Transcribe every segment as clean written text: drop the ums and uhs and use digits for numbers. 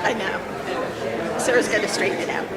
I know. Sarah's got to straighten it out.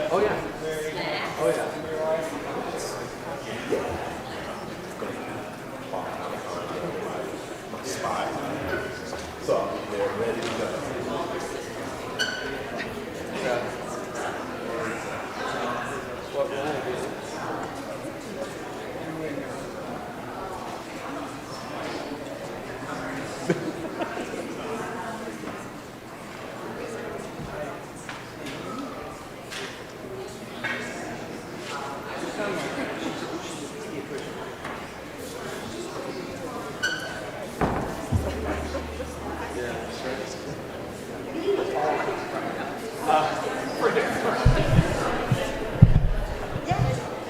Oh yeah. Oh yeah. Spot. So they're ready to go. What will it be?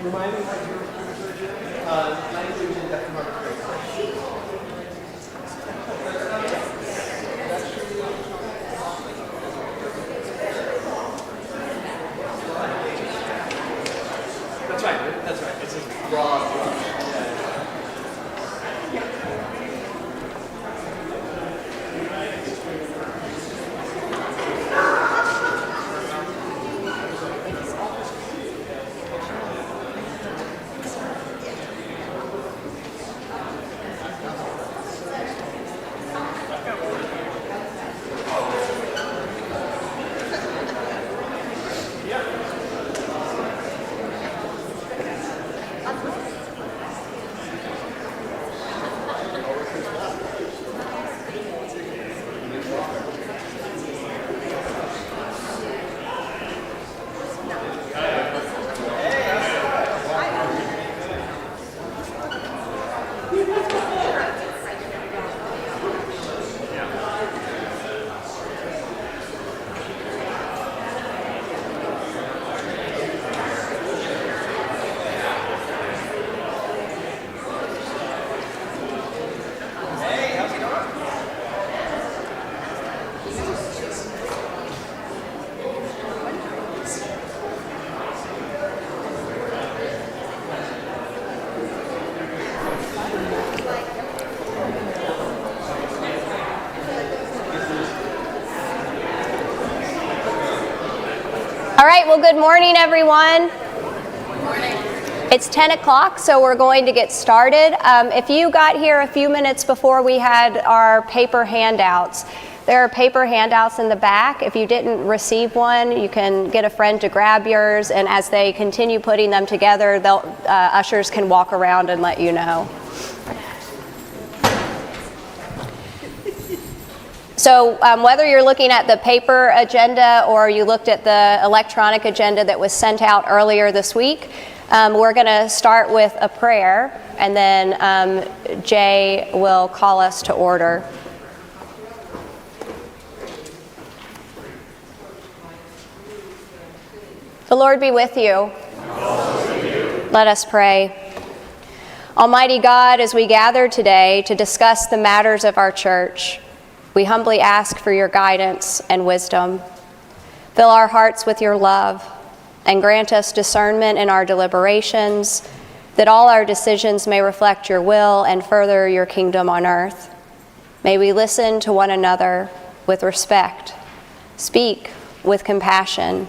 Remind me what your language and definition. That's right. That's right. It's a raw. All right, well, good morning, everyone. Good morning. It's 10 o'clock, so we're going to get started. If you got here a few minutes before we had our paper handouts, there are paper handouts in the back. If you didn't receive one, you can get a friend to grab yours, and as they continue putting them together, ushers can walk around and let you know. So whether you're looking at the paper agenda or you looked at the electronic agenda that was sent out earlier this week, we're going to start with a prayer, and then Jay will call us to order. The Lord be with you. Let us pray. Almighty God, as we gather today to discuss the matters of our church, we humbly ask for your guidance and wisdom. Fill our hearts with your love and grant us discernment in our deliberations, that all our decisions may reflect your will and further your kingdom on earth. May we listen to one another with respect, speak with compassion,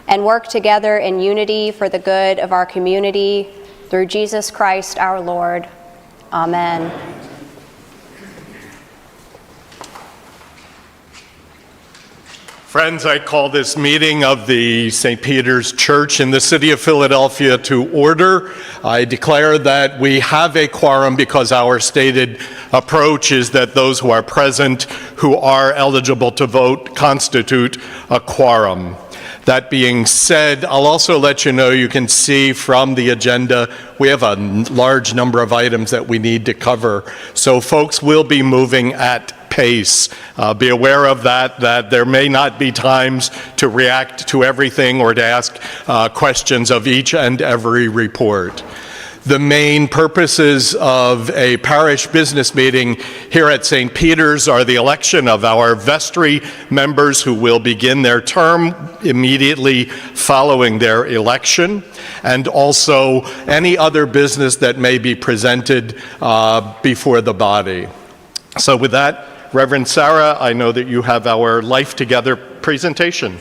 and work together in unity for the good of our community, through Jesus Christ our Lord. Amen. Friends, I call this meeting of the St. Peter's Church in the city of Philadelphia to order. I declare that we have a quorum because our stated approach is that those who are present, who are eligible to vote, constitute a quorum. That being said, I'll also let you know, you can see from the agenda, we have a large number of items that we need to cover. So folks will be moving at pace. Be aware of that there may not be times to react to everything or to ask questions of each and every report. The main purposes of a parish business meeting here at St. Peter's are the election of our vestry members who will begin their term immediately following their election, and also any other business that may be presented before the body. So with that, Reverend Sarah, I know that you have our Life Together presentation.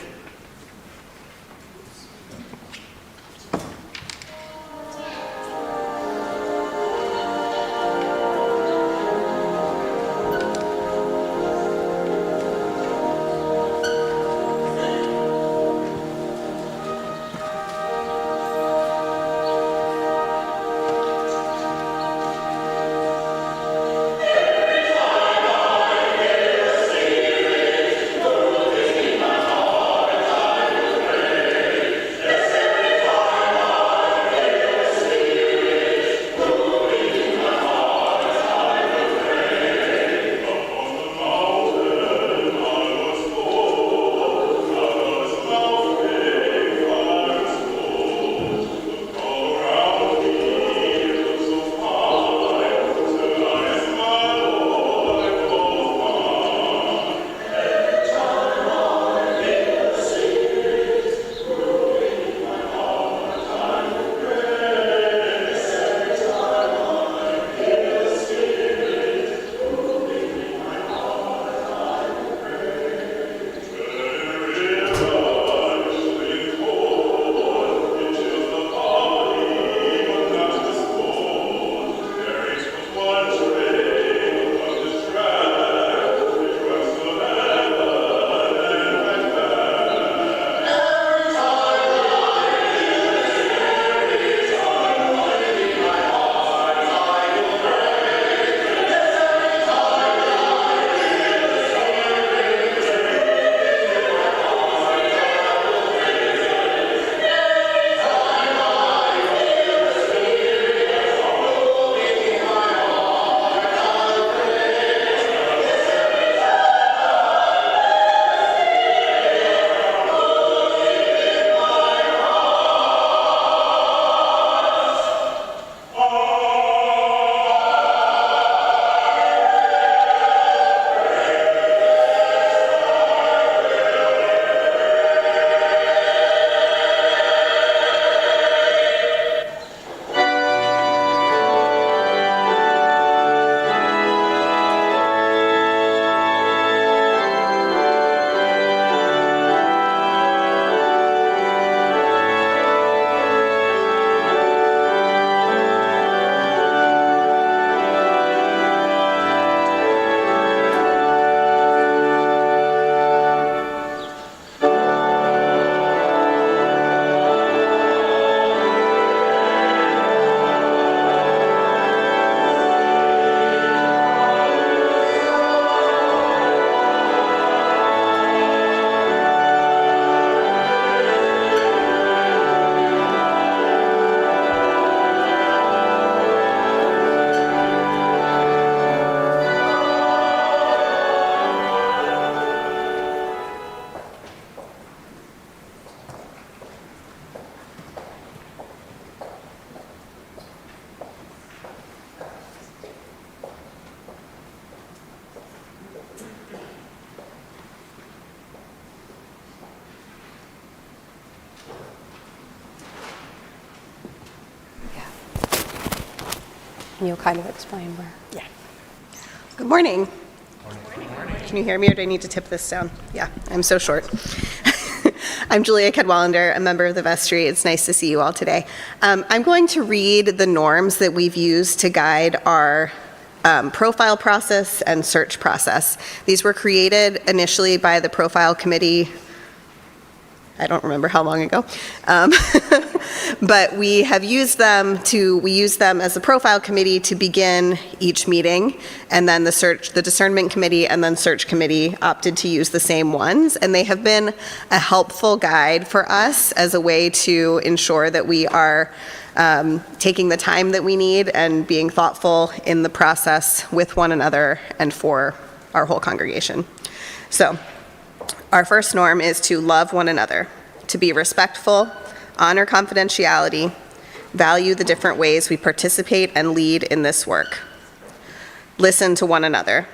and you'll kind of explain where. Yeah. Good morning. Can you hear me, or do I need to tip this down? Yeah, I'm so short. I'm Julia Cadwallander, a member of the vestry. It's nice to see you all today. I'm going to read the norms that we've used to guide our profile process and search process. These were created initially by the profile committee. I don't remember how long ago, but we use them as a profile committee to begin each meeting, and then the discernment committee and then search committee opted to use the same ones, and they have been a helpful guide for us as a way to ensure that we are taking the time that we need and being thoughtful in the process with one another and for our whole congregation. So, our first norm is to love one another, to be respectful, honor confidentiality, value the different ways we participate and lead in this work. Listen to one another,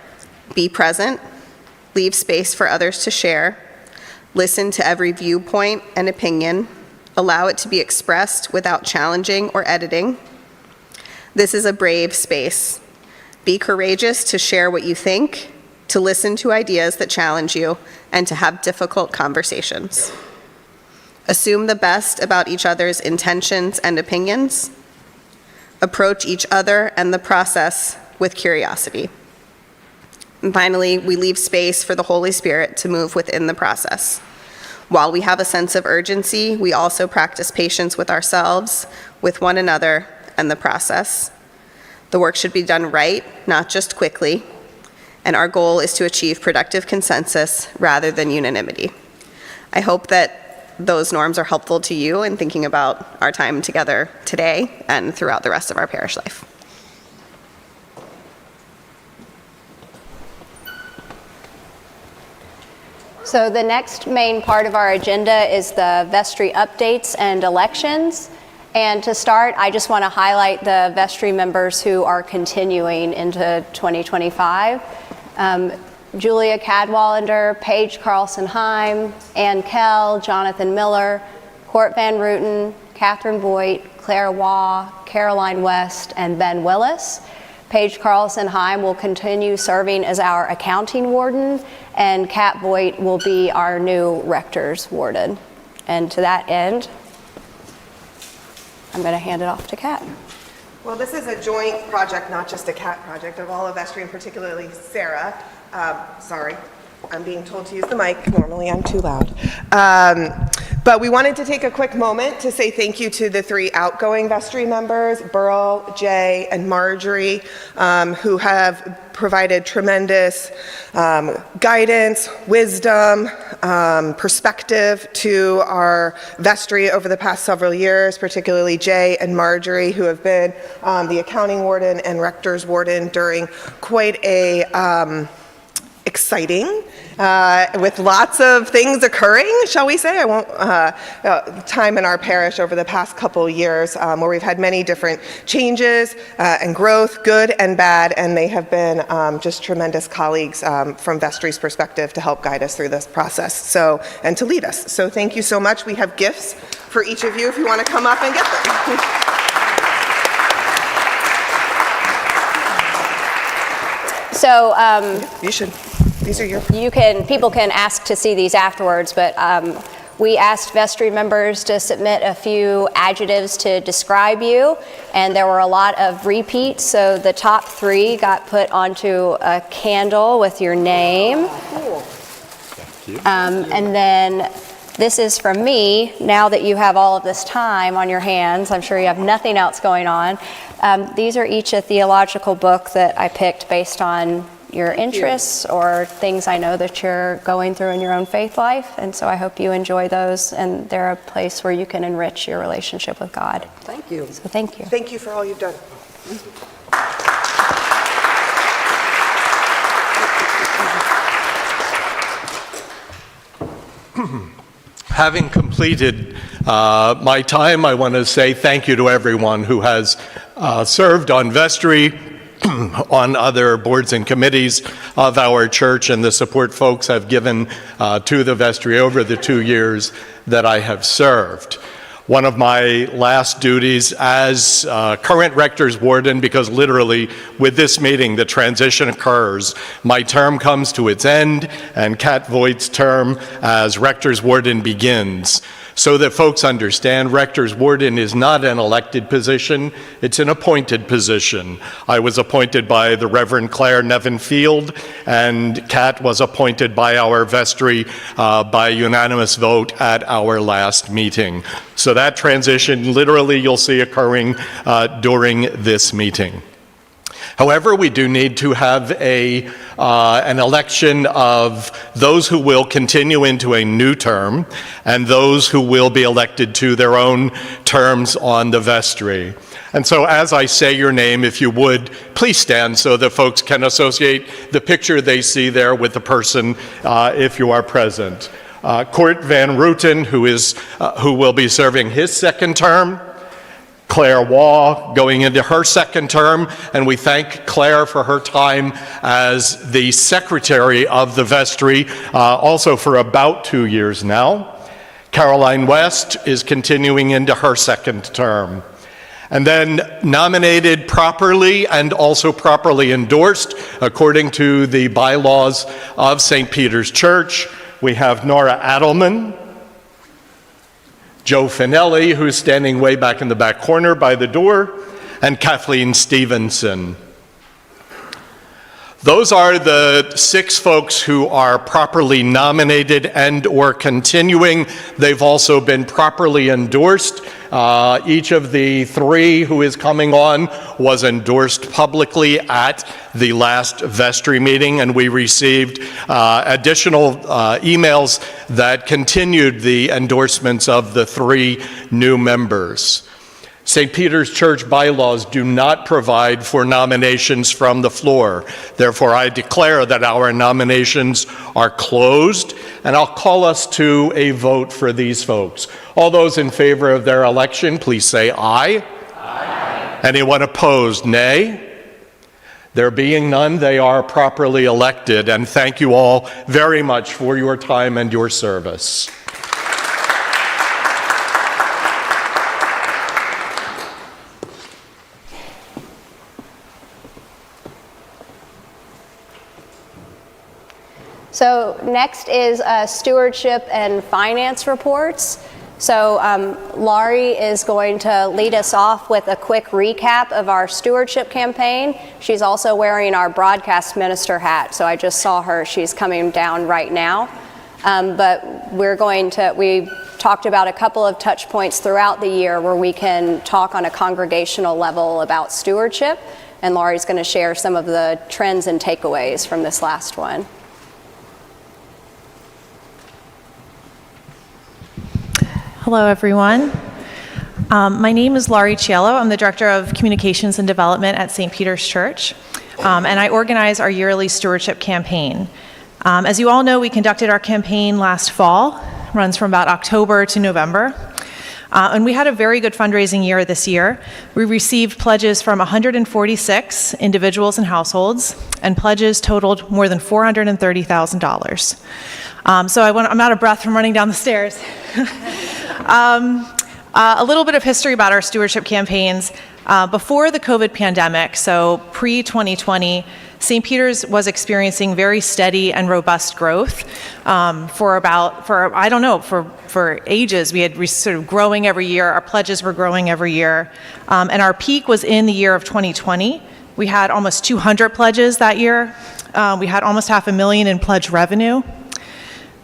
be present, leave space for others to share, listen to every viewpoint and opinion, allow it to be expressed without challenging or editing. This is a brave space. Be courageous to share what you think, to listen to ideas that challenge you, and to have difficult conversations. Assume the best about each other's intentions and opinions. Approach each other and the process with curiosity. And finally, we leave space for the Holy Spirit to move within the process. While we have a sense of urgency, we also practice patience with ourselves, with one another, and the process. The work should be done right, not just quickly, and our goal is to achieve productive consensus rather than unanimity. I hope that those norms are helpful to you in thinking about our time together today and throughout the rest of our parish life. So the next main part of our agenda is the vestry updates and elections. And to start, I just want to highlight the vestry members who are continuing into 2025. Julia Cadwallander, Paige Carlson-Heim, Ann Kell, Jonathan Miller, Court Van Rooten, Catherine Voigt, Claire Waugh, Caroline West, and Ben Willis. Paige Carlson-Heim will continue serving as our accounting warden, and Kat Voigt will be our new rector's warden. And to that end, I'm going to hand it off to Kat. Well, this is a joint project, not just a CAT project, of all of vestry, and particularly Sarah. Sorry, I'm being told to use the mic. Normally I'm too loud. But we wanted to take a quick moment to say thank you to the 3 outgoing vestry members, Burl, Jay, and Marjorie, who have provided tremendous guidance, wisdom, perspective to our vestry over the past several years, particularly Jay and Marjorie, who have been the accounting warden and rector's warden during quite a exciting, with lots of things occurring, shall we say. I won't, time in our parish over the past couple years where we've had many different changes and growth, good and bad, and they have been just tremendous colleagues from vestry's perspective to help guide us through this process, and to lead us. So thank you so much. We have gifts for each of you if you want to come up and get them. So You should. These are your. people can ask to see these afterwards, but we asked vestry members to submit a few adjectives to describe you, and there were a lot of repeats. So the top 3 got put onto a candle with your name. Cool. And then this is from me. Now that you have all of this time on your hands, I'm sure you have nothing else going on. These are each a theological book that I picked based on your interests or things I know that you're going through in your own faith life. And so I hope you enjoy those, and they're a place where you can enrich your relationship with God. Thank you. So thank you. Thank you for all you've done. Having completed my time, I want to say thank you to everyone who has served on vestry, on other boards and committees of our church, and the support folks have given to the vestry over the 2 years that I have served. One of my last duties as current rector's warden, because literally with this meeting the transition occurs, my term comes to its end and Kat Voigt's term as rector's warden begins. So that folks understand, rector's warden is not an elected position, it's an appointed position. I was appointed by the Reverend Claire Nevin Field, and Kat was appointed by our vestry by unanimous vote at our last meeting. So that transition, literally, you'll see occurring during this meeting. However, we do need to have an election of those who will continue into a new term and those who will be elected to their own terms on the vestry. And so as I say your name, if you would, please stand so that folks can associate the picture they see there with the person if you are present. Court Van Rooten, who will be serving his second term. Claire Waugh going into her second term, and we thank Claire for her time as the secretary of the vestry, also for about 2 years now. Caroline West is continuing into her second term. And then nominated properly and also properly endorsed according to the bylaws of St. Peter's Church, we have Nora Adelman, Joe Finelli, who's standing way back in the back corner by the door, and Kathleen Stevenson. Those are the 6 folks who are properly nominated and or continuing. They've also been properly endorsed. Each of the 3 who is coming on was endorsed publicly at the last vestry meeting, and we received additional emails that continued the endorsements of the 3 new members. St. Peter's Church bylaws do not provide for nominations from the floor. Therefore, I declare that our nominations are closed, and I'll call us to a vote for these folks. All those in favor of their election, please say aye. Aye. Anyone opposed, nay? There being none, they are properly elected, and thank you all very much for your time and your service. So next is stewardship and finance reports. So Laurie is going to lead us off with a quick recap of our stewardship campaign. She's also wearing our broadcast minister hat, so I just saw her. She's coming down right now. But we talked about a couple of touch points throughout the year where we can talk on a congregational level about stewardship, and Laurie's going to share some of the trends and takeaways from this last one. Hello, everyone. My name is Laurie Cielo. I'm the Director of Communications and Development at St. Peter's Church, and I organize our yearly stewardship campaign. As you all know, we conducted our campaign last fall, runs from about October to November, and we had a very good fundraising year this year. We received pledges from 146 individuals and households, and pledges totaled more than $430,000. So I'm out of breath from running down the stairs. A little bit of history about our stewardship campaigns. Before the COVID pandemic, so pre-2020, St. Peter's was experiencing very steady and robust growth for ages. We had sort of growing every year. Our pledges were growing every year. And our peak was in the year of 2020. We had almost 200 pledges that year. We had almost $500,000 in pledge revenue.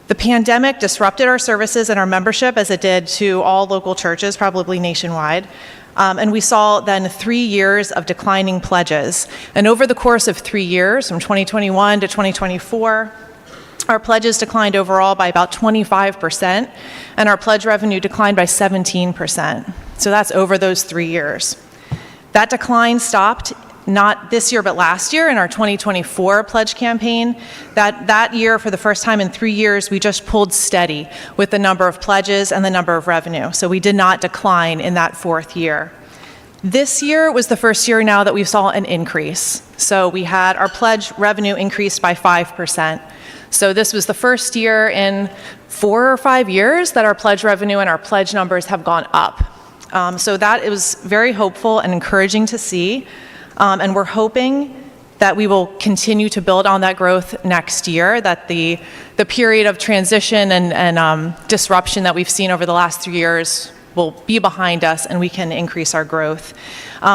The pandemic disrupted our services and our membership, as it did to all local churches, probably nationwide. And we saw then 3 years of declining pledges. And over the course of 3 years, from 2021 to 2024, our pledges declined overall by about 25%, and our pledge revenue declined by 17%. So that's over those 3 years. That decline stopped not this year, but last year in our 2024 pledge campaign. That year, for the first time in 3 years, we just pulled steady with the number of pledges and the number of revenue. So we did not decline in that 4th year. This year was the first year now that we saw an increase. So we had our pledge revenue increased by 5%. So this was the first year in 4 or 5 years that our pledge revenue and our pledge numbers have gone up. So that is very hopeful and encouraging to see. And we're hoping that we will continue to build on that growth next year, that the period of transition and disruption that we've seen over the last 3 years will be behind us and we can increase our growth.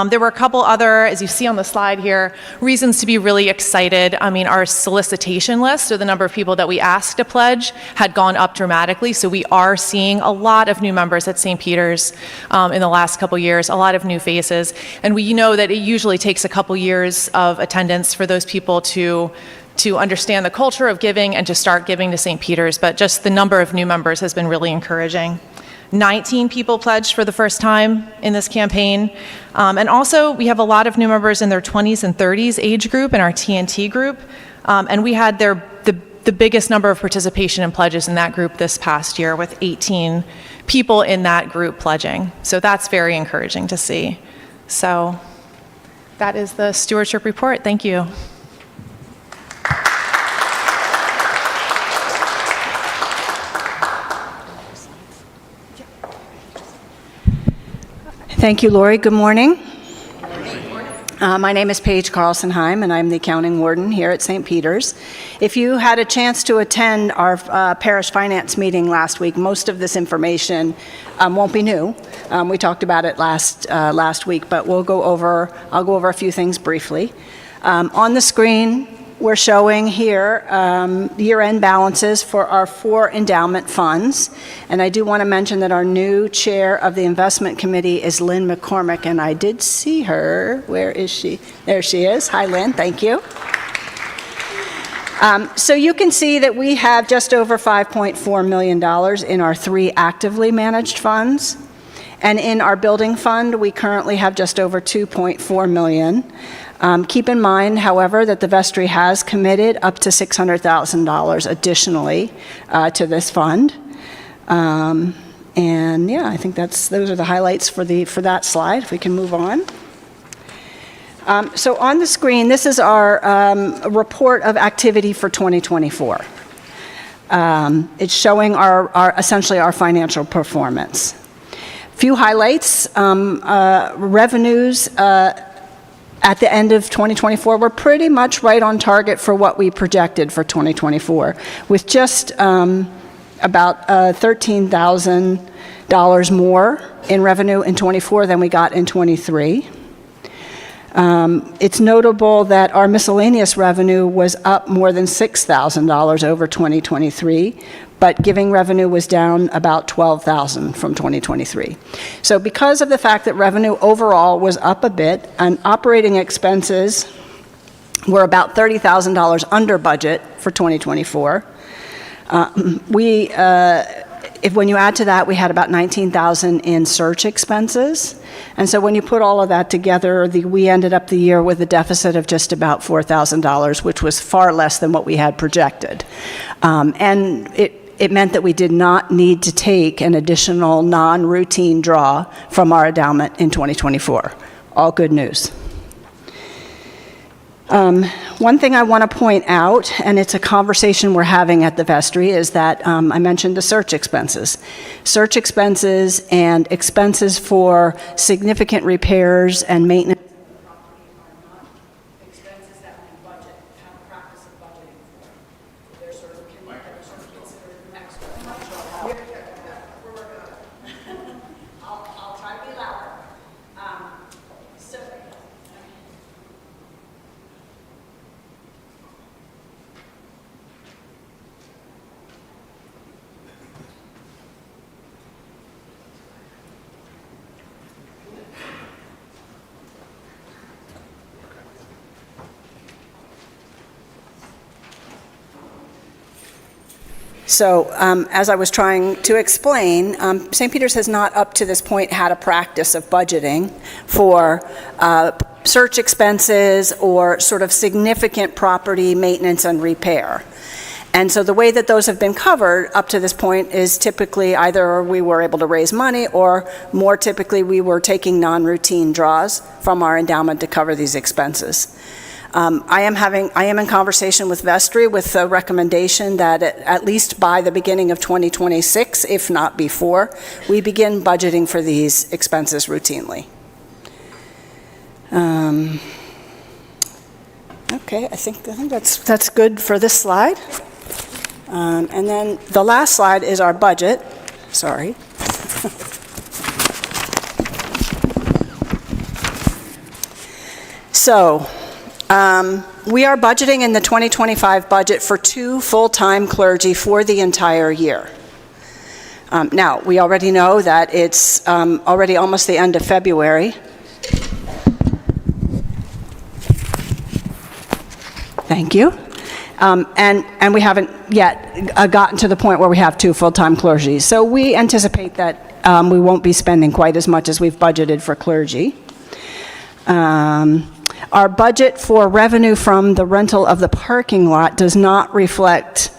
There were a couple other, as you see on the slide here, reasons to be really excited. I mean, our solicitation list, so the number of people that we asked to pledge, had gone up dramatically. So we are seeing a lot of new members at St. Peter's in the last couple years, a lot of new faces. And we know that it usually takes a couple years of attendance for those people to understand the culture of giving and to start giving to St. Peter's. But just the number of new members has been really encouraging. 19 people pledged for the first time in this campaign. And also, we have a lot of new members in their 20s and 30s age group in our TNT group. And we had the biggest number of participation in pledges in that group this past year, with 18 people in that group pledging. So that's very encouraging to see. So that is the stewardship report. Thank you. Thank you, Lori. Good morning. My name is Paige Carlsonheim, and I'm the accounting warden here at St. Peter's. If you had a chance to attend our parish finance meeting last week, most of this information won't be new. We talked about it last week, but I'll go over a few things briefly. On the screen, we're showing here year-end balances for our 4 endowment funds. And I do want to mention that our new chair of the investment committee is Lynn McCormick, and I did see her. Where is she? There she is. Hi, Lynn. Thank you. So you can see that we have just over $5.4 million in our 3 actively managed funds. And in our building fund, we currently have just over $2.4 million. Keep in mind, however, that the vestry has committed up to $600,000 additionally to this fund. And yeah, I think those are the highlights for that slide. If we can move on. So on the screen, this is our report of activity for 2024. It's showing essentially our financial performance. Few highlights: revenues. At the end of 2024, we're pretty much right on target for what we projected for 2024, with just about $13,000 more in revenue in 24 than we got in 23. It's notable that our miscellaneous revenue was up more than $6,000 over 2023, but giving revenue was down about $12,000 from 2023. So because of the fact that revenue overall was up a bit, and operating expenses were about $30,000 under budget for 2024, when you add to that, we had about $19,000 in search expenses. And so when you put all of that together, we ended up the year with a deficit of just about $4,000, which was far less than what we had projected. And it meant that we did not need to take an additional non-routine draw from our endowment in 2024. All good news. One thing I want to point out, and it's a conversation we're having at the vestry, is that I mentioned the search expenses. Search expenses and expenses for significant repairs and maintenance. Expenses that we budget, have a practice of budgeting for. They're sort of considered extra. I'll try to be louder. So as I was trying to explain, St. Peter's has not up to this point had a practice of budgeting for search expenses or sort of significant property maintenance and repair. And so the way that those have been covered up to this point is typically either we were able to raise money, or more typically we were taking non-routine draws from our endowment to cover these expenses. I am in conversation with Vestry with the recommendation that at least by the beginning of 2026, if not before, we begin budgeting for these expenses routinely. Okay, I think that's good for this slide. And then the last slide is our budget. Sorry. So, we are budgeting in the 2025 budget for 2 full-time clergy for the entire year. Now, we already know that it's already almost the end of February. Thank you. And we haven't yet gotten to the point where we have 2 full-time clergy. So we anticipate that we won't be spending quite as much as we've budgeted for clergy. Our budget for revenue from the rental of the parking lot does not reflect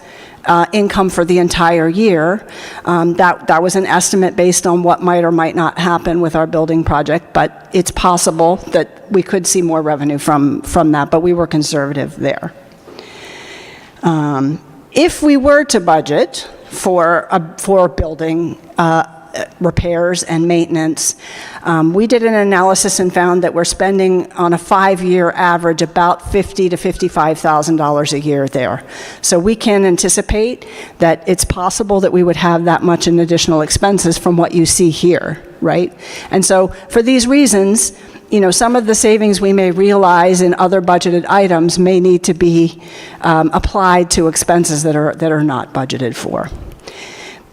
income for the entire year. That was an estimate based on what might or might not happen with our building project, but it's possible that we could see more revenue from that, but we were conservative there. If we were to budget for building repairs and maintenance, we did an analysis and found that we're spending on a 5-year average about $50,000 to $55,000 a year there. So we can anticipate that it's possible that we would have that much in additional expenses from what you see here, right? And so for these reasons, some of the savings we may realize in other budgeted items may need to be applied to expenses that are not budgeted for.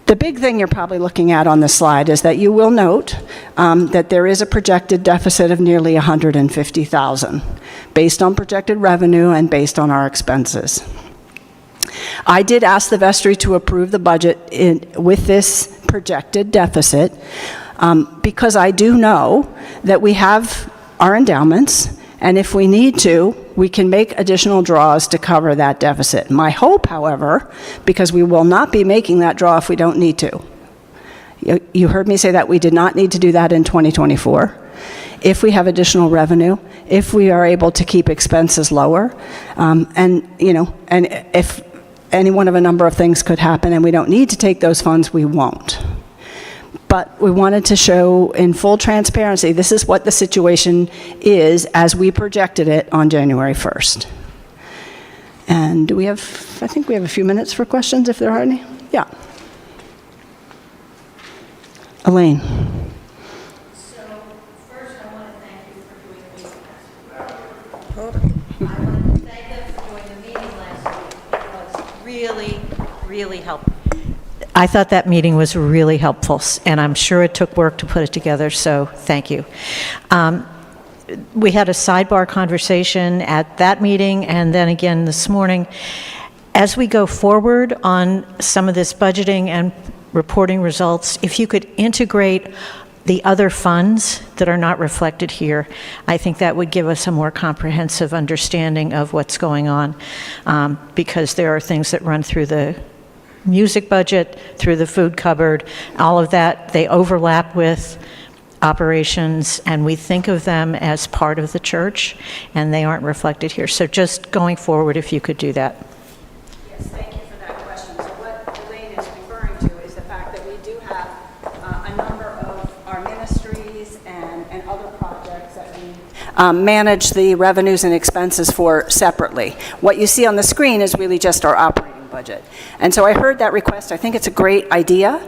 The big thing you're probably looking at on this slide is that you will note that there is a projected deficit of nearly $150,000 based on projected revenue and based on our expenses. I did ask the vestry to approve the budget with this projected deficit because I do know that we have our endowments, and if we need to, we can make additional draws to cover that deficit. My hope, however, because we will not be making that draw if we don't need to. You heard me say that we did not need to do that in 2024. If we have additional revenue, if we are able to keep expenses lower, and if any one of a number of things could happen and we don't need to take those funds, we won't. But we wanted to show in full transparency, this is what the situation is as we projected it on January 1st. And I think we have a few minutes for questions if there are any. Yeah. Elaine. So first I want to thank you for doing the meeting last week. I want to thank them for doing the meeting last week. It was really, really helpful. I thought that meeting was really helpful, and I'm sure it took work to put it together, so thank you. We had a sidebar conversation at that meeting and then again this morning. As we go forward on some of this budgeting and reporting results, if you could integrate the other funds that are not reflected here, I think that would give us a more comprehensive understanding of what's going on, because there are things that run through the music budget, through the food cupboard, all of that, they overlap with operations, and we think of them as part of the church, and they aren't reflected here. So just going forward, if you could do that. Yes, thank you for that question. So what Elaine is referring to is the fact that we do have a number of our ministries and other projects that we manage the revenues and expenses for separately. What you see on the screen is really just our operating budget. And so I heard that request. I think it's a great idea.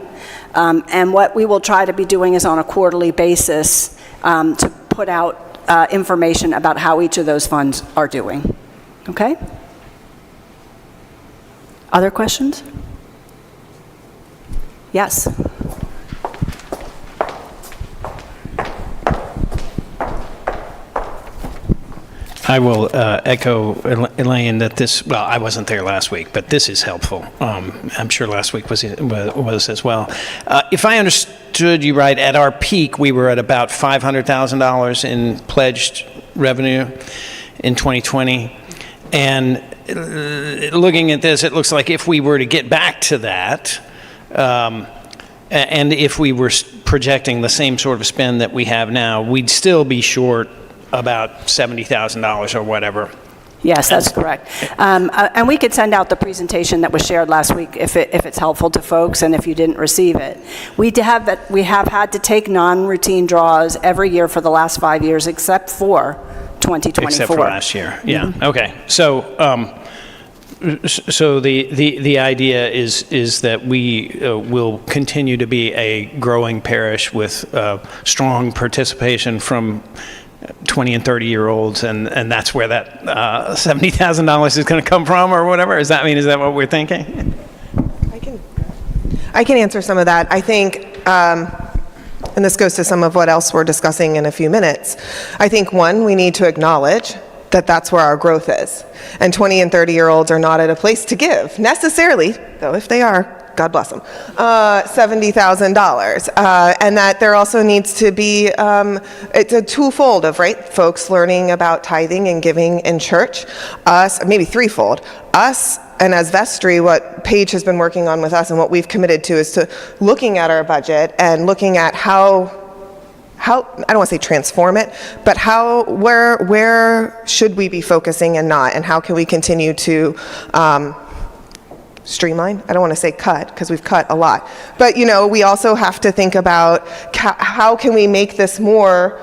And what we will try to be doing is on a quarterly basis to put out information about how each of those funds are doing. Okay? Other questions? Yes. I will echo Elaine that this, well, I wasn't there last week, but this is helpful. I'm sure last week was as well. If I understood you right, at our peak, we were at about $500,000 in pledged revenue in 2020. And looking at this, it looks like if we were to get back to that, and if we were projecting the same sort of spend that we have now, we'd still be short about $70,000 or whatever. Yes, that's correct. And we could send out the presentation that was shared last week if it's helpful to folks and if you didn't receive it. We have had to take non-routine draws every year for the last 5 years except for 2024. Except for last year, yeah. Okay, so the idea is that we will continue to be a growing parish with strong participation from 20 and 30-year-olds, and that's where that $70,000 is going to come from, or whatever. Is that what we're thinking? I can answer some of that. I think, and this goes to some of what else we're discussing in a few minutes. I think, one, we need to acknowledge that that's where our growth is. And 20 and 30-year-olds are not at a place to give, necessarily, though if they are, God bless them, $70,000. And that there also needs to be, it's a twofold of, right, folks learning about tithing and giving in church, us, maybe threefold, us, and as vestry, what Paige has been working on with us and what we've committed to is to looking at our budget and looking at how I don't want to say transform it, but where should we be focusing and not, and how can we continue to streamline? I don't want to say cut, because we've cut a lot. But, we also have to think about how can we make this more,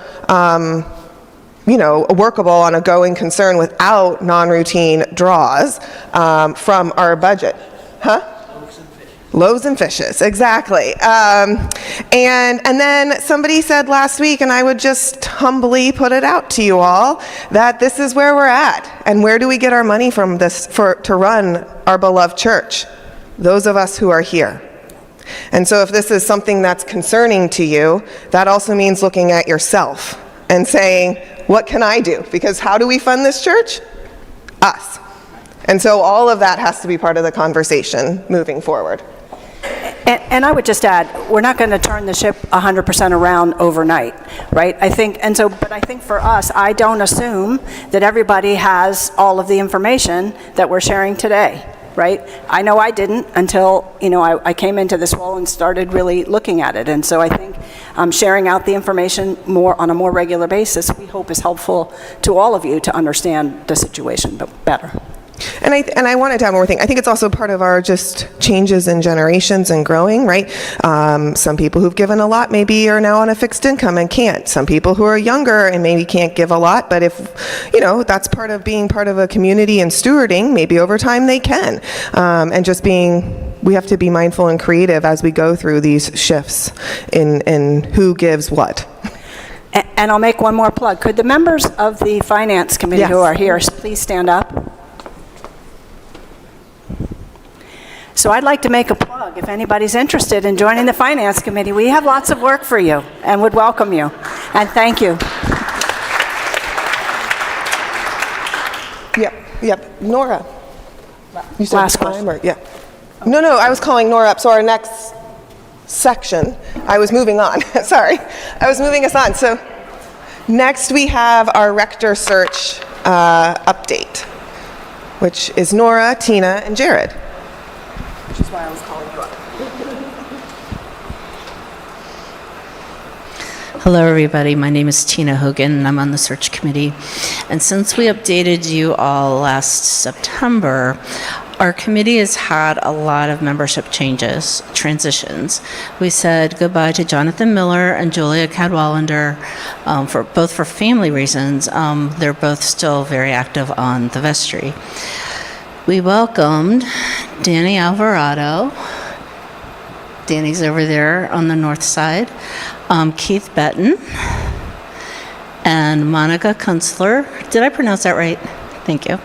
workable on a going concern without non-routine draws from our budget. Huh? Loaves and fishes, exactly. And then somebody said last week, and I would just humbly put it out to you all, that this is where we're at. And where do we get our money from to run our beloved church? Those of us who are here. And so if this is something that's concerning to you, that also means looking at yourself and saying, what can I do? Because how do we fund this church? Us. And so all of that has to be part of the conversation moving forward. And I would just add, we're not going to turn the ship 100% around overnight, right? But I think for us, I don't assume that everybody has all of the information that we're sharing today, right? I know I didn't until, I came into this role and started really looking at it. And so I think sharing out the information on a more regular basis, we hope is helpful to all of you to understand the situation better. And I wanted to add one more thing. I think it's also part of our just changes in generations and growing, right? Some people who've given a lot maybe are now on a fixed income and can't. Some people who are younger and maybe can't give a lot, but if, that's part of being part of a community and stewarding, maybe over time they can. And just we have to be mindful and creative as we go through these shifts in who gives what. And I'll make one more plug. Could the members of the Finance Committee who are here please stand up? So I'd like to make a plug. If anybody's interested in joining the Finance Committee, we have lots of work for you and would welcome you. And thank you. Yep. Nora. You said Last time question. Yeah. No, I was calling Nora up. So our next section, I was moving on. Sorry. I was moving us on. So next we have our rector search update, which is Nora, Tina, and Jared. Which is why I was calling you up. Hello, everybody. My name is Tina Hogan, and I'm on the search committee. And since we updated you all last September, our committee has had a lot of membership transitions. We said goodbye to Jonathan Miller and Julia Cadwallander, both for family reasons. They're both still very active on the vestry. We welcomed Danny Alvarado. Danny's over there on the north side. Keith Betton and Monica Kunstler. Did I pronounce that right? Thank you.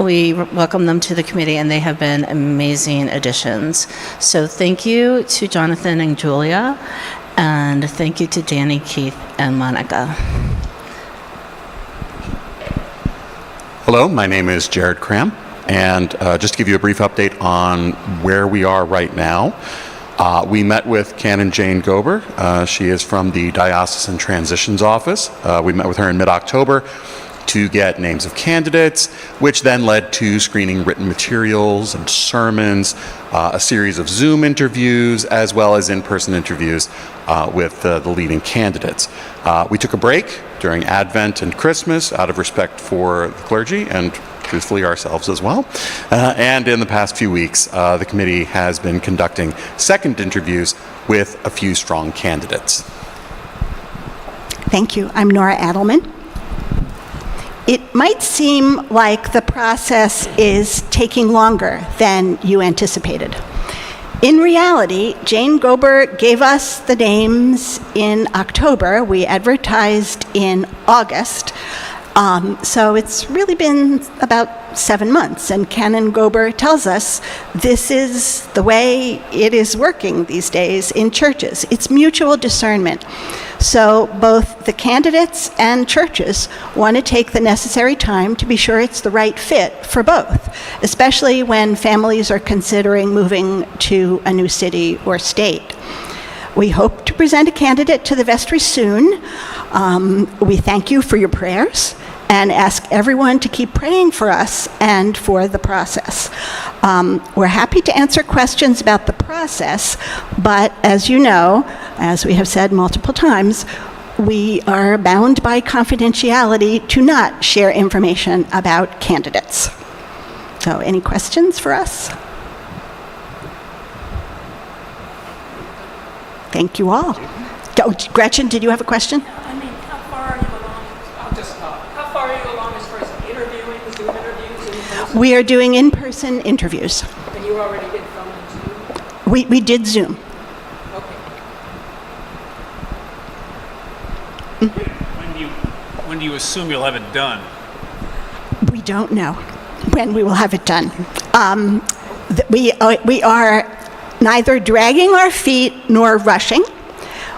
We welcome them to the committee, and they have been amazing additions. So thank you to Jonathan and Julia, and thank you to Danny, Keith, and Monica. Hello, my name is Jared Cram, and just to give you a brief update on where we are right now, we met with Canon Jane Gober. She is from the Diocesan Transitions Office. We met with her in mid-October to get names of candidates, which then led to screening written materials and sermons, a series of Zoom interviews, as well as in-person interviews with the leading candidates. We took a break during Advent and Christmas out of respect for the clergy and truthfully ourselves as well. And in the past few weeks, the committee has been conducting second interviews with a few strong candidates. Thank you. I'm Nora Adelman. It might seem like the process is taking longer than you anticipated. In reality, Jane Gober gave us the names in October. We advertised in August. So it's really been about 7 months, and Canon Gober tells us this is the way it is working these days in churches. It's mutual discernment. So both the candidates and churches want to take the necessary time to be sure it's the right fit for both, especially when families are considering moving to a new city or state. We hope to present a candidate to the vestry soon. We thank you for your prayers and ask everyone to keep praying for us and for the process. We're happy to answer questions about the process, but as you know, as we have said multiple times, we are bound by confidentiality to not share information about candidates. So, any questions for us? Thank you all. Oh, Gretchen, did you have a question? I mean, how far are you along? I'll just stop. How far are you along as far as interviewing, Zoom interviews? In person? We are doing in-person interviews. And you already did phone and Zoom? We did Zoom. Okay. When do you assume you'll have it done? We don't know when we will have it done. We are neither dragging our feet nor rushing.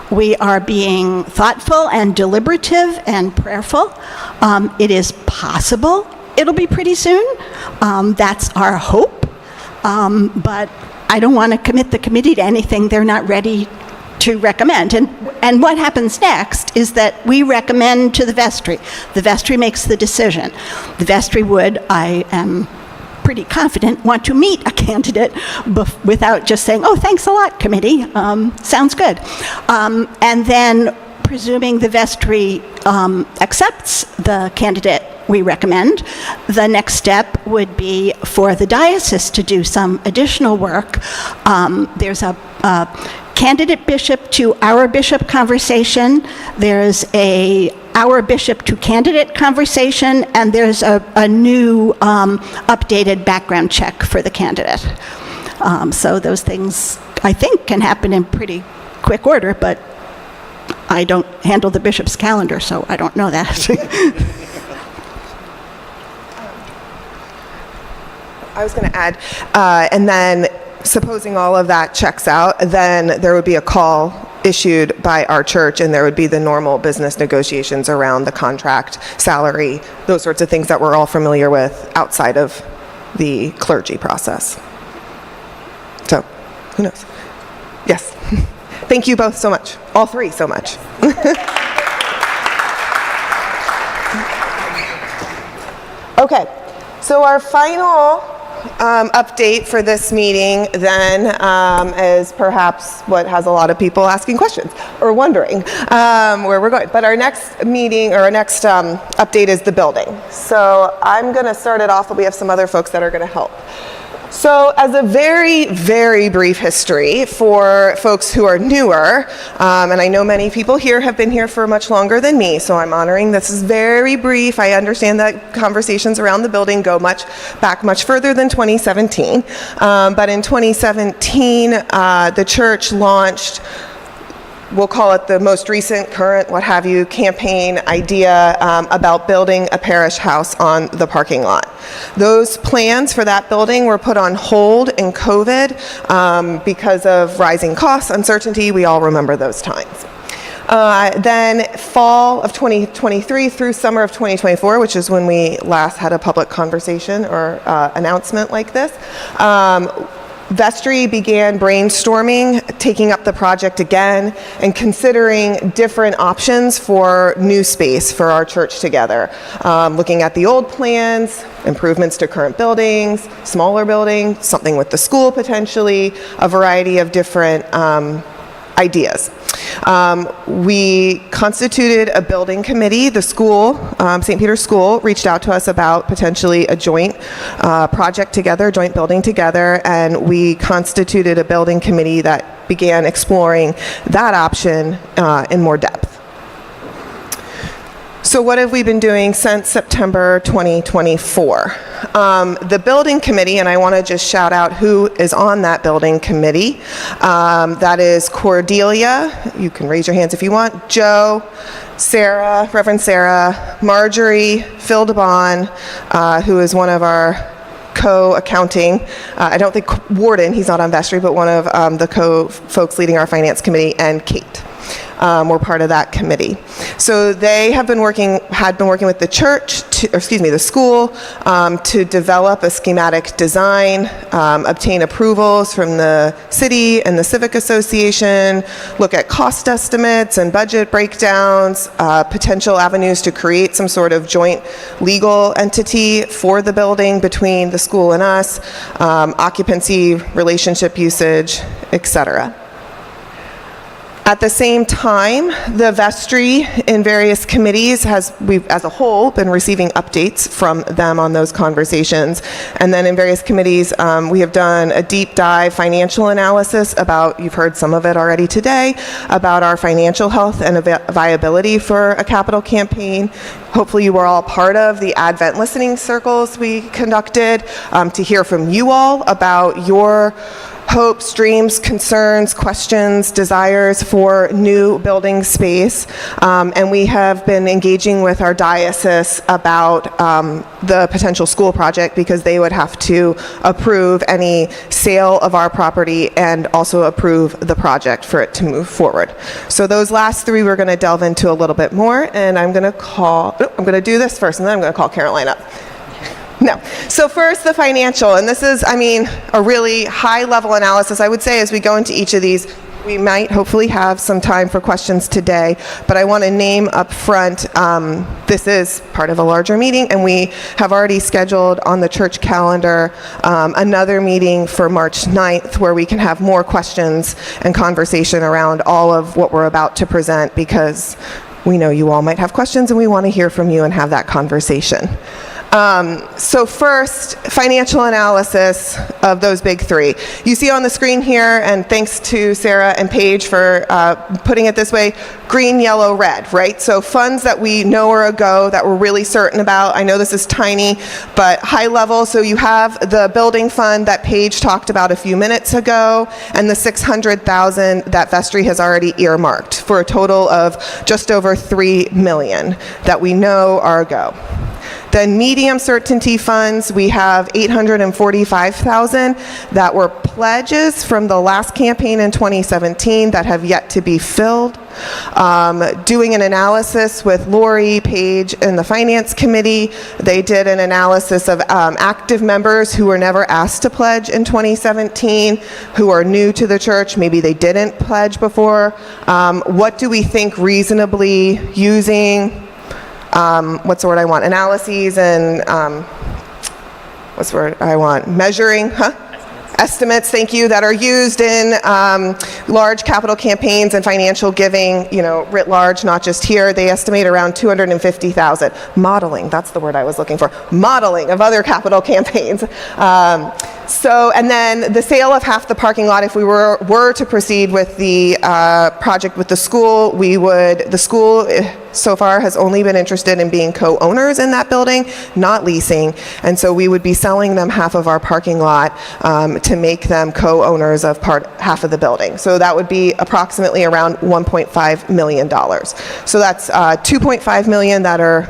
We are being thoughtful and deliberative and prayerful. It is possible it'll be pretty soon. That's our hope. But I don't want to commit the committee to anything they're not ready to recommend. And what happens next is that we recommend to the vestry. The vestry makes the decision. The vestry would, I am pretty confident, want to meet a candidate without just saying, oh, thanks a lot, committee, sounds good. And then, presuming the vestry accepts the candidate we recommend, the next step would be for the diocese to do some additional work. There's a candidate bishop to our bishop conversation, there's a our bishop to candidate conversation, and there's a new updated background check for the candidate. So those things, I think, can happen in pretty quick order, but I don't handle the bishop's calendar, so I don't know that. I was going to add, and then supposing all of that checks out, then there would be a call issued by our church, and there would be the normal business negotiations around the contract, salary, those sorts of things that we're all familiar with outside of the clergy process. So, who knows? Yes. Thank you both so much. All three so much. Okay, so our final update for this meeting then is perhaps what has a lot of people asking questions or wondering where we're going. But our next meeting, or our next update, is the building. So I'm going to start it off, but we have some other folks that are going to help. So as a very, very brief history for folks who are newer, and I know many people here have been here for much longer than me, so I'm honoring this is very brief. I understand that conversations around the building go much further than 2017. But in 2017, the church launched, we'll call it the most recent, current, what have you, campaign idea about building a parish house on the parking lot. Those plans for that building were put on hold in COVID because of rising costs, uncertainty. We all remember those times. Then fall of 2023 through summer of 2024, which is when we last had a public conversation or announcement like this, Vestry began brainstorming, taking up the project again, and considering different options for new space for our church together. Looking at the old plans, improvements to current buildings, smaller buildings, something with the school potentially, a variety of different ideas. We constituted a building committee. The school, St. Peter's School, reached out to us about potentially a joint project together, joint building together, and we constituted a building committee that began exploring that option in more depth. So what have we been doing since September 2024? The building committee, and I want to just shout out who is on that building committee. That is Cordelia, you can raise your hands if you want, Joe, Sarah, Reverend Sarah, Marjorie, Phil DeBon, who is one of our co-accounting, I don't think Warden, he's not on vestry, but one of the co-folks leading our finance committee, and Kate. We're part of that committee. So they had been working with the church, the school, to develop a schematic design, obtain approvals from the city and the Civic Association, look at cost estimates and budget breakdowns, potential avenues to create some sort of joint legal entity for the building between the school and us, occupancy, relationship usage, etc. At the same time, the vestry in various committees we've as a whole been receiving updates from them on those conversations. And then in various committees, we have done a deep dive financial analysis about, you've heard some of it already today, about our financial health and viability for a capital campaign. Hopefully you were all part of the Advent listening circles we conducted to hear from you all about your hopes, dreams, concerns, questions, desires for new building space. And we have been engaging with our diocese about the potential school project because they would have to approve any sale of our property and also approve the project for it to move forward. So those last three we're going to delve into a little bit more, and I'm going to do this first and then I'm going to call Caroline up. No. So first, the financial, and this is, a really high-level analysis. I would say as we go into each of these, we might hopefully have some time for questions today, but I want to name up front, this is part of a larger meeting, and we have already scheduled on the church calendar another meeting for March 9th where we can have more questions and conversation around all of what we're about to present, because we know you all might have questions and we want to hear from you and have that conversation. So first, financial analysis of those big three. You see on the screen here, and thanks to Sarah and Paige for putting it this way, green, yellow, red, right? So funds that we know are a go, that we're really certain about. I know this is tiny, but high level. So you have the building fund that Paige talked about a few minutes ago, and the $600,000 that vestry has already earmarked, for a total of just over $3 million that we know are a go. Then medium certainty funds, we have $845,000 that were pledges from the last campaign in 2017 that have yet to be filled. Doing an analysis with Lori, Paige, and the Finance Committee, they did an analysis of active members who were never asked to pledge in 2017, who are new to the church, maybe they didn't pledge before. What do we think reasonably using what's the word I want? Analyses and what's the word I want? Measuring, Estimates, thank you, that are used in large capital campaigns and financial giving, writ large, not just here. They estimate around $250,000. Modeling, that's the word I was looking for. Modeling of other capital campaigns. And then the sale of half the parking lot, if we were to proceed with the project with the school, the school so far has only been interested in being co-owners in that building, not leasing. And so we would be selling them half of our parking lot to make them co-owners of half of the building. So that would be approximately around $1.5 million. So that's $2.5 million that are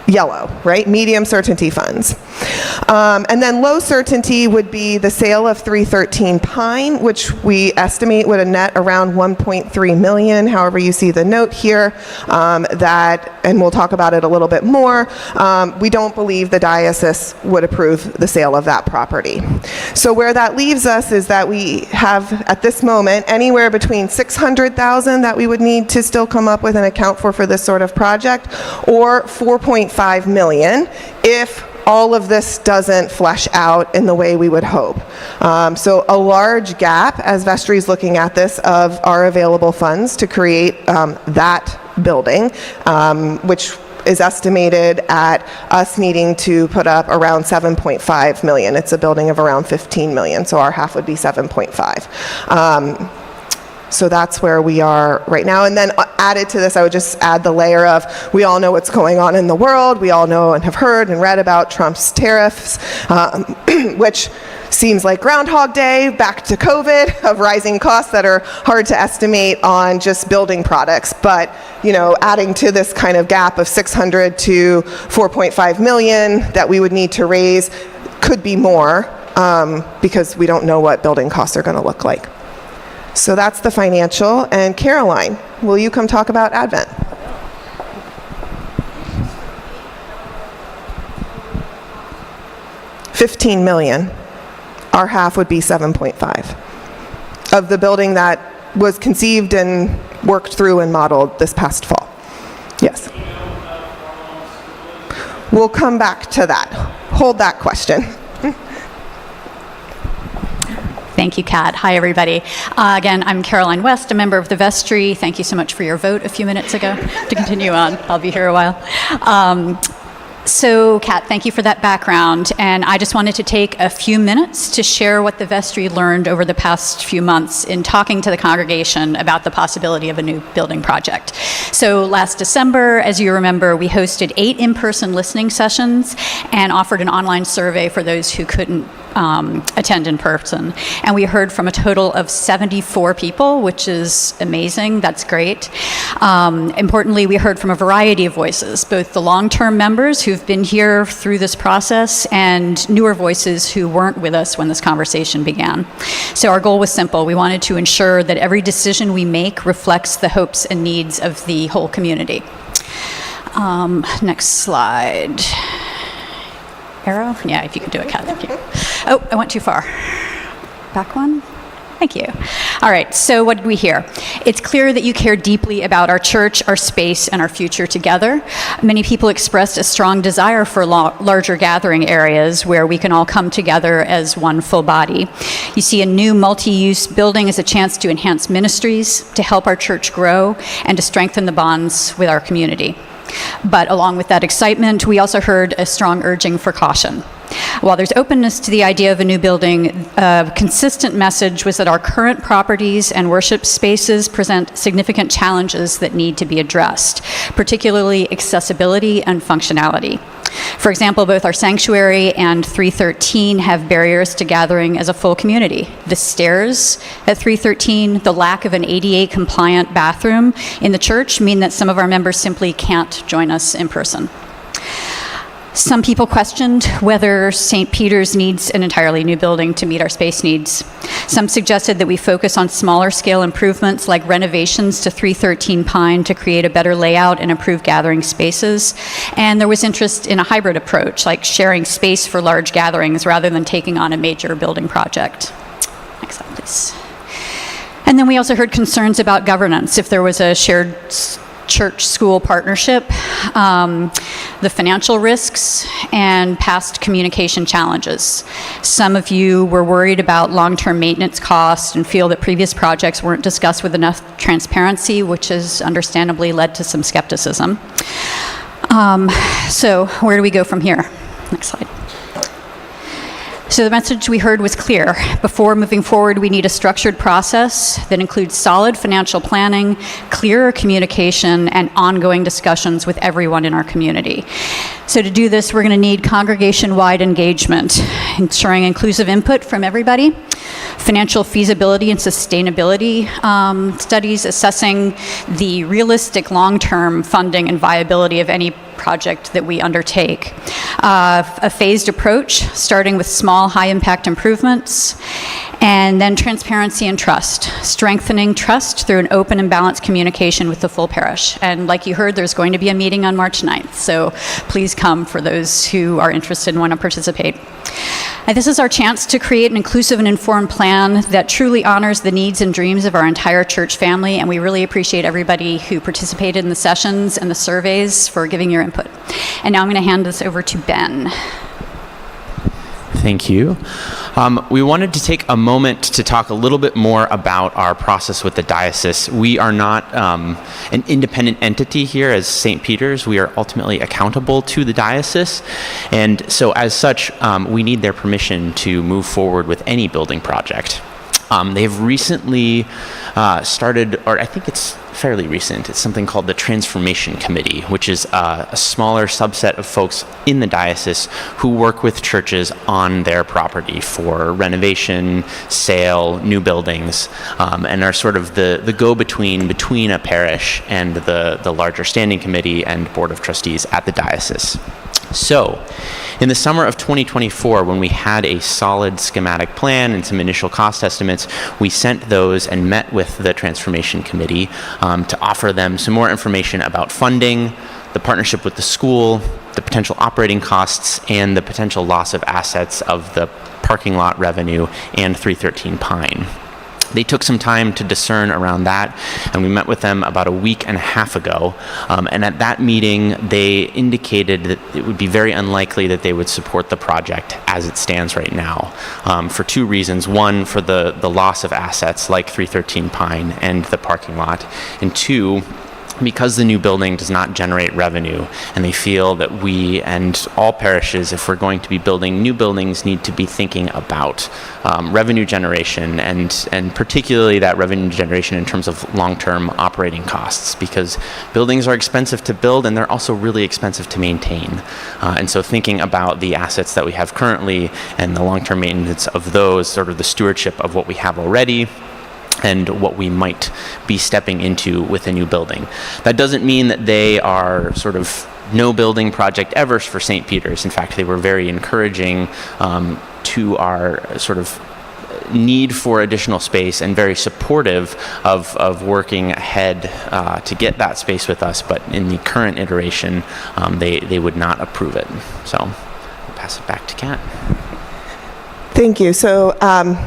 yellow, right? Medium certainty funds. And then low certainty would be the sale of 313 Pine, which we estimate would net around 1.3 million, however you see the note here, and we'll talk about it a little bit more, we don't believe the diocese would approve the sale of that property. So where that leaves us is that we have, at this moment, anywhere between 600,000 that we would need to still come up with and account for this sort of project, or 4.5 million if all of this doesn't flesh out in the way we would hope. So a large gap, as Vestry is looking at this, of our available funds to create that building, which is estimated at us needing to put up around 7.5 million. It's a building of around 15 million, so our half would be 7.5. So that's where we are right now. And then added to this, I would just add the layer of, we all know what's going on in the world. We all know and have heard and read about Trump's tariffs, which seems like Groundhog Day, back to COVID, of rising costs that are hard to estimate on just building products. But, you know, adding to this kind of gap of 600 to 4.5 million that we would need to raise could be more, because we don't know what building costs are going to look like. So that's the financial. And Caroline, will you come talk about Advent? $15 million. Our half would be 7.5 of the building that was conceived and worked through and modeled this past fall. Yes. We'll come back to that. Hold that question. Thank you, Kat. Hi, everybody. Again, I'm Caroline West, a member of the vestry. Thank you so much for your vote a few minutes ago. To continue on, I'll be here a while. So, Kat, thank you for that background. And I just wanted to take a few minutes to share what the vestry learned over the past few months in talking to the congregation about the possibility of a new building project. So last December, as you remember, we hosted 8 in-person listening sessions and offered an online survey for those who couldn't attend in person. And we heard from a total of 74 people, which is amazing. That's great. Importantly, we heard from a variety of voices, both the long-term members who've been here through this process and newer voices who weren't with us when this conversation began. So our goal was simple. We wanted to ensure that every decision we make reflects the hopes and needs of the whole community. Next slide. Arrow? Yeah, if you could do it, Kat, thank you. Oh, I went too far. Back one? Thank you. All right, so what did we hear? It's clear that you care deeply about our church, our space, and our future together. Many people expressed a strong desire for larger gathering areas where we can all come together as one full body. You see a new multi-use building as a chance to enhance ministries, to help our church grow, and to strengthen the bonds with our community. But along with that excitement, we also heard a strong urging for caution. While there's openness to the idea of a new building, a consistent message was that our current properties and worship spaces present significant challenges that need to be addressed, particularly accessibility and functionality. For example, both our sanctuary and 313 have barriers to gathering as a full community. The stairs at 313, the lack of an ADA-compliant bathroom in the church mean that some of our members simply can't join us in person. Some people questioned whether St. Peter's needs an entirely new building to meet our space needs. Some suggested that we focus on smaller scale improvements like renovations to 313 Pine to create a better layout and improve gathering spaces. And there was interest in a hybrid approach, like sharing space for large gatherings rather than taking on a major building project. Next slide, please. And then we also heard concerns about governance, if there was a shared church-school partnership, the financial risks, and past communication challenges. Some of you were worried about long-term maintenance costs and feel that previous projects weren't discussed with enough transparency, which has understandably led to some skepticism. So where do we go from here? Next slide. So the message we heard was clear. Before moving forward, we need a structured process that includes solid financial planning, clearer communication, and ongoing discussions with everyone in our community. So to do this, we're going to need congregation-wide engagement, ensuring inclusive input from everybody, financial feasibility and sustainability studies assessing the realistic long-term funding and viability of any project that we undertake. A phased approach, starting with small, high-impact improvements, and then transparency and trust, strengthening trust through an open and balanced communication with the full parish. And like you heard, there's going to be a meeting on March 9th, so please come for those who are interested and want to participate. And this is our chance to create an inclusive and informed plan that truly honors the needs and dreams of our entire church family, and we really appreciate everybody who participated in the sessions and the surveys for giving your input. And now I'm going to hand this over to Ben. Thank you. We wanted to take a moment to talk a little bit more about our process with the diocese. We are not an independent entity here as St. Peter's. We are ultimately accountable to the diocese. And so as such, we need their permission to move forward with any building project. They've recently started, or I think it's fairly recent, it's something called the Transformation Committee, which is a smaller subset of folks in the diocese who work with churches on their property for renovation, sale, new buildings, and are sort of the go-between between a parish and the larger standing committee and board of trustees at the diocese. So, in the summer of 2024, when we had a solid schematic plan and some initial cost estimates, we sent those and met with the Transformation Committee to offer them some more information about funding, the partnership with the school, the potential operating costs, and the potential loss of assets of the parking lot revenue and 313 Pine. They took some time to discern around that, and we met with them about a week and a half ago. And at that meeting, they indicated that it would be very unlikely that they would support the project as it stands right now, for two reasons. One, for the loss of assets like 313 Pine and the parking lot, and two, because the new building does not generate revenue, and they feel that we and all parishes, if we're going to be building new buildings, need to be thinking about revenue generation, and particularly that revenue generation in terms of long-term operating costs, because buildings are expensive to build and they're also really expensive to maintain. And so thinking about the assets that we have currently and the long-term maintenance of those, sort of the stewardship of what we have already, and what we might be stepping into with a new building. That doesn't mean that they are sort of no building project evers for St. Peter's. In fact, they were very encouraging to our sort of need for additional space and very supportive of working ahead to get that space with us, but in the current iteration, they would not approve it. So I'll pass it back to Kat. Thank you. So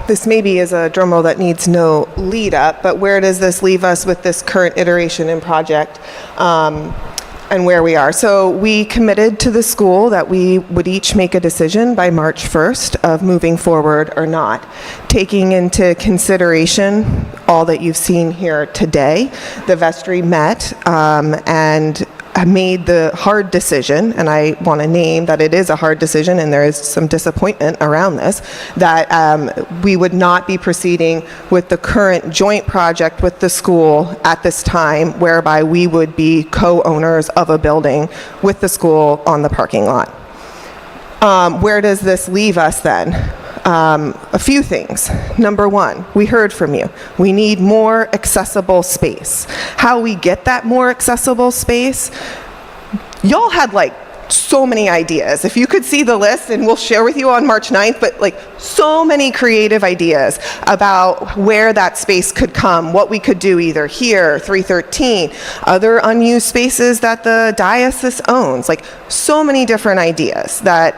this maybe is a drum roll that needs no lead up, but where does this leave us with this current iteration and project and where we are? So we committed to the school that we would each make a decision by March 1st of moving forward or not, taking into consideration all that you've seen here today. The vestry met and made the hard decision, and I want to name that it is a hard decision and there is some disappointment around this, that we would not be proceeding with the current joint project with the school at this time, whereby we would be co-owners of a building with the school on the parking lot. Where does this leave us then? A few things. Number one, we heard from you. We need more accessible space. How we get that more accessible space, y'all had like so many ideas. If you could see the list, and we'll share with you on March 9th, but like so many creative ideas about where that space could come, what we could do either here, 313, other unused spaces that the diocese owns, like so many different ideas that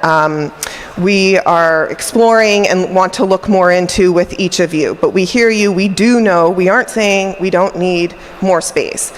we are exploring and want to look more into with each of you. But we hear you, we do know, we aren't saying we don't need more space.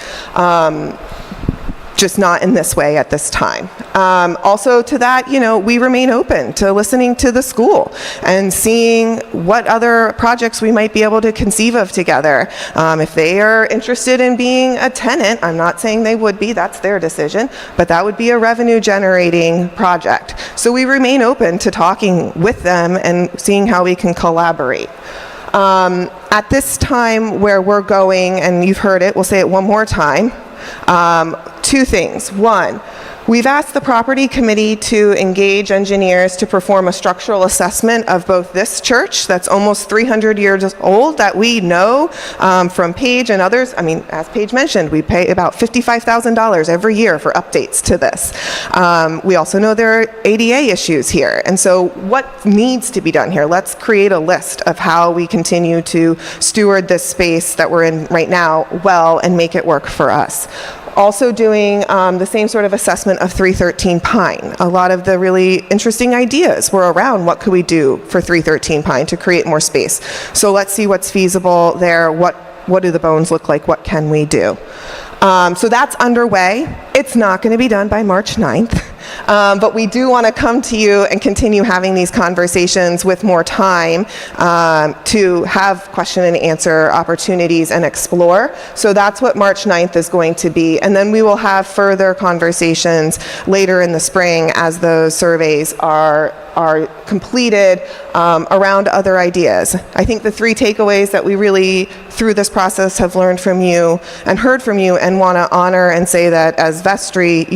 Just not in this way at this time. Also to that, we remain open to listening to the school and seeing what other projects we might be able to conceive of together. If they are interested in being a tenant, I'm not saying they would be, that's their decision, but that would be a revenue generating project. So we remain open to talking with them and seeing how we can collaborate. At this time where we're going, and you've heard it, we'll say it one more time, two things. One, we've asked the property committee to engage engineers to perform a structural assessment of both this church that's almost 300 years old that we know from Paige and others. I mean, as Paige mentioned, we pay about $55,000 every year for updates to this. We also know there are ADA issues here. And so what needs to be done here? Let's create a list of how we continue to steward this space that we're in right now well and make it work for us. Also doing the same sort of assessment of 313 Pine. A lot of the really interesting ideas were around what could we do for 313 Pine to create more space. So let's see what's feasible there. What do the bones look like? What can we do? So that's underway. It's not going to be done by March 9th. But we do want to come to you and continue having these conversations with more time to have question and answer opportunities and explore. So that's what March 9th is going to be. And then we will have further conversations later in the spring as those surveys are completed around other ideas. I think the three takeaways that we really, through this process, have learned from you and heard from you and want to honor and say that as vestry,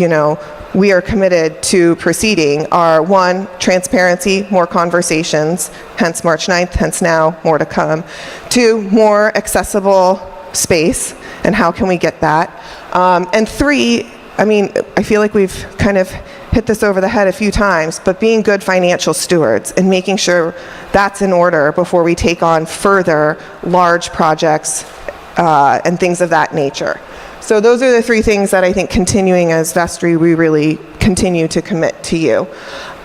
we are committed to proceeding are: one, transparency, more conversations, hence March 9th, hence now, more to come. Two, more accessible space, and how can we get that? And three, I feel like we've kind of hit this over the head a few times, but being good financial stewards and making sure that's in order before we take on further large projects and things of that nature. So those are the three things that I think continuing as vestry, we really continue to commit to you.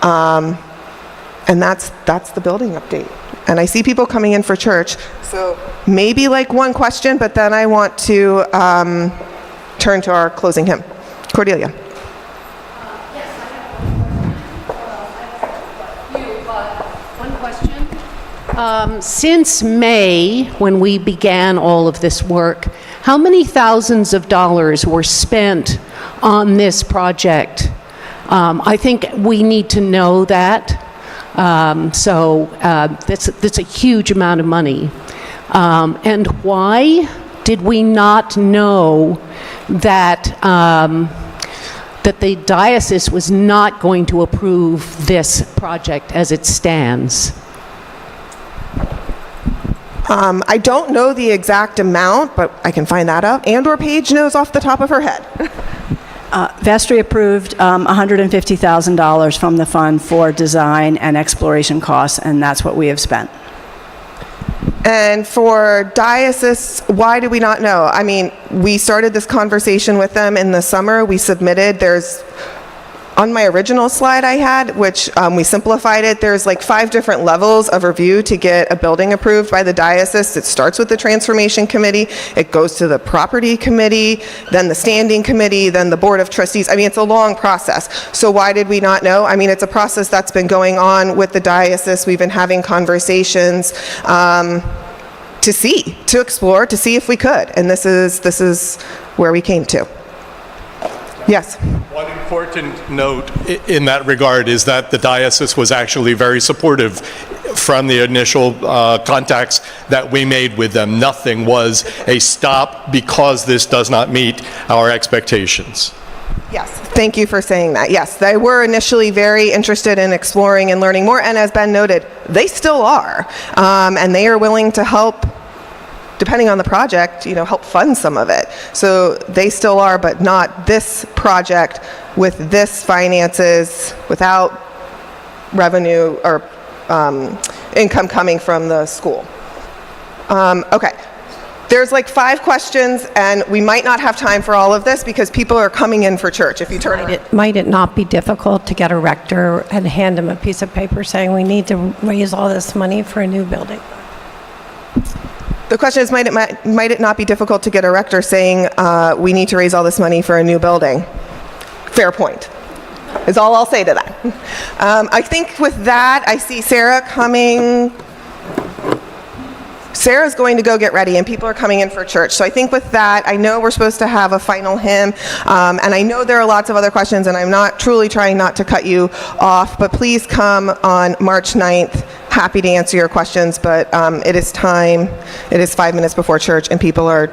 And that's the building update. And I see people coming in for church, so maybe like one question, but then I want to turn to our closing hymn. Cordelia. Since May, when we began all of this work, how many thousands of dollars were spent on this project? I think we need to know that. That's a huge amount of money. And why did we not know that that the diocese was not going to approve this project as it stands? I don't know the exact amount, but I can find that out. And/or Paige knows off the top of her head. Vestry approved $150,000 from the fund for design and exploration costs, and that's what we have spent. And for diocese, why do we not know? We started this conversation with them in the summer. We submitted, on my original slide I had, which we simplified it, there's like 5 different levels of review to get a building approved by the diocese. It starts with the transformation committee, it goes to the property committee, then the standing committee, then the board of trustees. It's a long process. So why did we not know? It's a process that's been going on with the diocese. We've been having conversations to explore, to see if we could. And this is where we came to. Yes. One important note in that regard is that the diocese was actually very supportive from the initial contacts that we made with them. Nothing was a stop because this does not meet our expectations. Yes, thank you for saying that. Yes, they were initially very interested in exploring and learning more, and as Ben noted, they still are. And they are willing to help, depending on the project, help fund some of it. So they still are, but not this project with this finances, without revenue or income coming from the school. Okay. There's like 5 questions, and we might not have time for all of this because people are coming in for church. If you turn around. Might it not be difficult to get a rector and hand him a piece of paper saying we need to raise all this money for a new building? The question is, might it not be difficult to get a rector saying we need to raise all this money for a new building? Fair point, is all I'll say to that. I think with that, I see Sarah coming. Sarah's going to go get ready, and people are coming in for church. So I think with that, I know we're supposed to have a final hymn, and I know there are lots of other questions, and I'm not truly trying not to cut you off, but please come on March 9th. Happy to answer your questions, but it is time. It is 5 minutes before church, and people are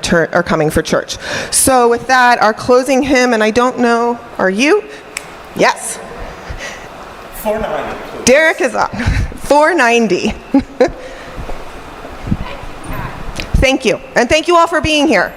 coming for church. So with that, our closing hymn, and I don't know, are you? Yes. 490. Derek is on. 490. Thank you. And thank you all for being here.